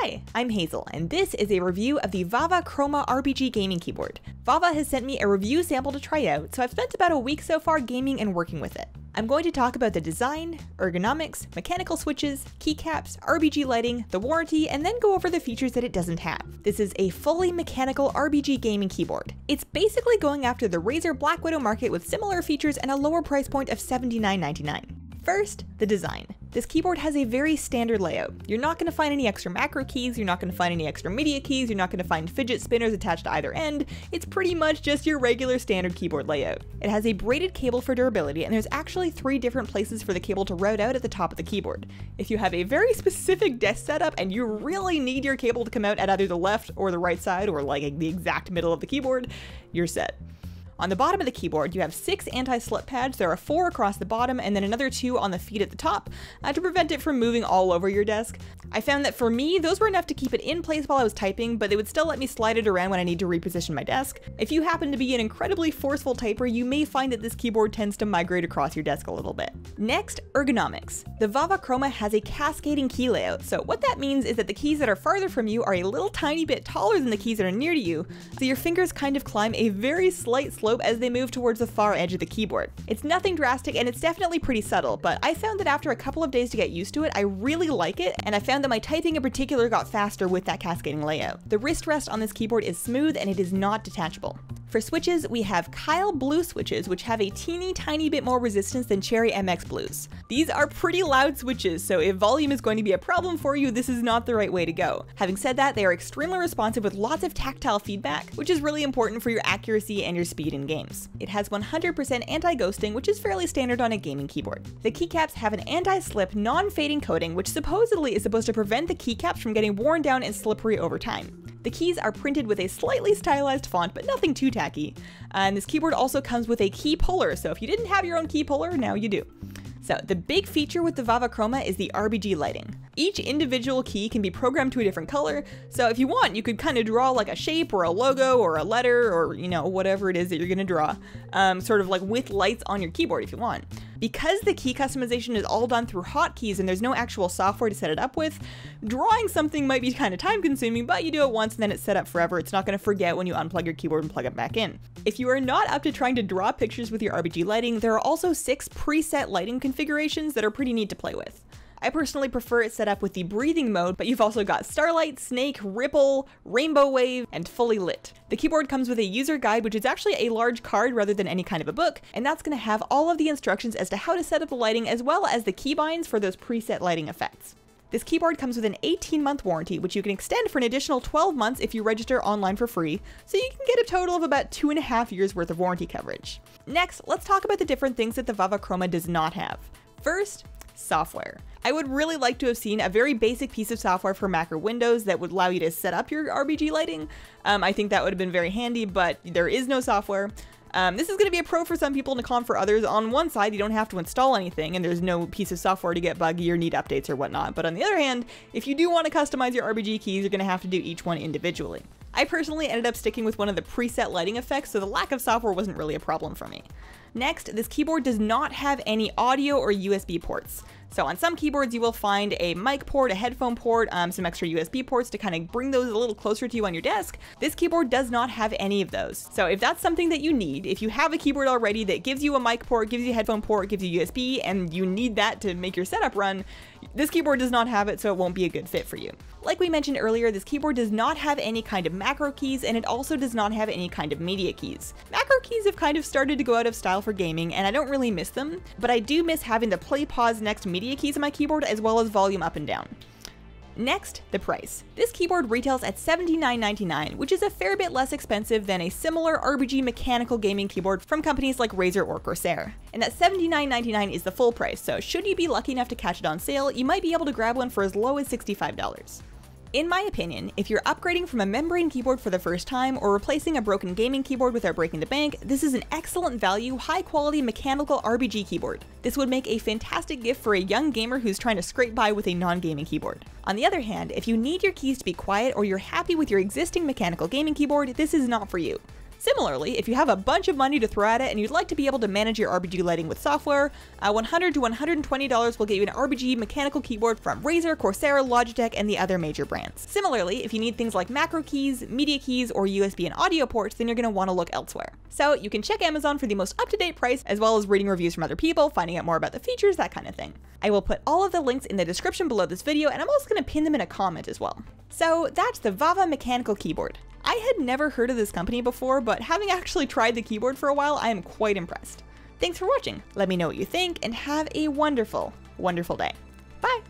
Hi, I'm Hazel, and this is a review of the VAVA Chroma RBG gaming keyboard. VAVA has sent me a review sample to try out, so I've spent about a week so far gaming and working with it. I'm going to talk about the design, ergonomics, mechanical switches, keycaps, RBG lighting, the warranty, and then go over the features that it doesn't have. This is a fully mechanical RBG gaming keyboard. It's basically going after the Razer Black Widow market with similar features and a lower price point of $79.99. First, the design. This keyboard has a very standard layout. You're not going to find any extra macro keys, you're not going to find any extra media keys, you're not going to find fidget spinners attached to either end. It's pretty much just your regular standard keyboard layout. It has a braided cable for durability, and there's actually 3 different places for the cable to route out at the top of the keyboard. If you have a very specific desk setup and you really need your cable to come out at either the left or the right side, or like the exact middle of the keyboard, you're set. On the bottom of the keyboard, you have 6 anti-slip pads. There are 4 across the bottom and then another 2 on the feet at the top to prevent it from moving all over your desk. I found that for me, those were enough to keep it in place while I was typing, but they would still let me slide it around when I need to reposition my desk. If you happen to be an incredibly forceful typer, you may find that this keyboard tends to migrate across your desk a little bit. Next, ergonomics. The VAVA Chroma has a cascading key layout, so what that means is that the keys that are farther from you are a little tiny bit taller than the keys that are near to you, so your fingers kind of climb a very slight slope as they move towards the far edge of the keyboard. It's nothing drastic and it's definitely pretty subtle, but I found that after a couple of days to get used to it, I really like it, and I found that my typing in particular got faster with that cascading layout. The wrist rest on this keyboard is smooth and it is not detachable. For switches, we have Kaihl Blue switches, which have a teeny tiny bit more resistance than Cherry MX Blues. These are pretty loud switches, so if volume is going to be a problem for you, this is not the right way to go. Having said that, they are extremely responsive with lots of tactile feedback, which is really important for your accuracy and your speed in games. It has 100% anti-ghosting, which is fairly standard on a gaming keyboard. The keycaps have an anti-slip, non-fading coating, which supposedly is supposed to prevent the keycaps from getting worn down and slippery over time. The keys are printed with a slightly stylized font, but nothing too tacky. And this keyboard also comes with a key puller, so if you didn't have your own key puller, now you do. So the big feature with the VAVA Chroma is the RBG lighting. Each individual key can be programmed to a different color, so if you want, you could kind of draw like a shape or a logo or a letter or, you know, whatever it is that you're gonna draw, sort of like with lights on your keyboard if you want. Because the key customization is all done through hotkeys and there's no actual software to set it up with, drawing something might be kind of time consuming, but you do it once and then it's set up forever. It's not going to forget when you unplug your keyboard and plug it back in. If you are not up to trying to draw pictures with your RBG lighting, there are also 6 preset lighting configurations that are pretty neat to play with. I personally prefer it set up with the breathing mode, but you've also got Starlight, Snake, Ripple, Rainbow Wave, and Fully Lit. The keyboard comes with a user guide, which is actually a large card rather than any kind of a book, and that's going to have all of the instructions as to how to set up the lighting as well as the keybinds for those preset lighting effects. This keyboard comes with an 18-month warranty, which you can extend for an additional 12 months if you register online for free, so you can get a total of about 2.5 years worth of warranty coverage. Next, let's talk about the different things that the VAVA Chroma does not have. First, software. I would really like to have seen a very basic piece of software for Mac or Windows that would allow you to set up your RBG lighting. I think that would have been very handy, but there is no software. This is going to be a pro for some people and a con for others. On one side, you don't have to install anything and there's no piece of software to get buggy or need updates or whatnot. But on the other hand, if you do want to customize your RBG keys, you're going to have to do each one individually. I personally ended up sticking with one of the preset lighting effects, so the lack of software wasn't really a problem for me. Next, this keyboard does not have any audio or USB ports. So on some keyboards you will find a mic port, a headphone port, some extra USB ports to kind of bring those a little closer to you on your desk. This keyboard does not have any of those. So if that's something that you need, if you have a keyboard already that gives you a mic port, gives you a headphone port, gives you USB, and you need that to make your setup run, this keyboard does not have it, so it won't be a good fit for you. Like we mentioned earlier, this keyboard does not have any kind of macro keys, and it also does not have any kind of media keys. Macro keys have kind of started to go out of style for gaming, and I don't really miss them, but I do miss having the play, pause, next media keys on my keyboard, as well as volume up and down. Next, the price. This keyboard retails at $79.99, which is a fair bit less expensive than a similar RBG mechanical gaming keyboard from companies like Razer or Corsair. And that $79.99 is the full price, so should you be lucky enough to catch it on sale, you might be able to grab one for as low as $65. In my opinion, if you're upgrading from a membrane keyboard for the first time or replacing a broken gaming keyboard without breaking the bank, this is an excellent value, high-quality mechanical RBG keyboard. This would make a fantastic gift for a young gamer who's trying to scrape by with a non-gaming keyboard. On the other hand, if you need your keys to be quiet or you're happy with your existing mechanical gaming keyboard, this is not for you. Similarly, if you have a bunch of money to throw at it and you'd like to be able to manage your RBG lighting with software, $100 to $120 will get you an RBG mechanical keyboard from Razer, Corsair, Logitech, and the other major brands. Similarly, if you need things like macro keys, media keys, or USB and audio ports, then you're going to want to look elsewhere. So you can check Amazon for the most up-to-date price, as well as reading reviews from other people, finding out more about the features, that kind of thing. I will put all of the links in the description below this video, and I'm also going to pin them in a comment as well. So that's the VAVA Mechanical keyboard. I had never heard of this company before, but having actually tried the keyboard for a while, I am quite impressed. Thanks for watching. Let me know what you think, and have a wonderful, wonderful day. Bye!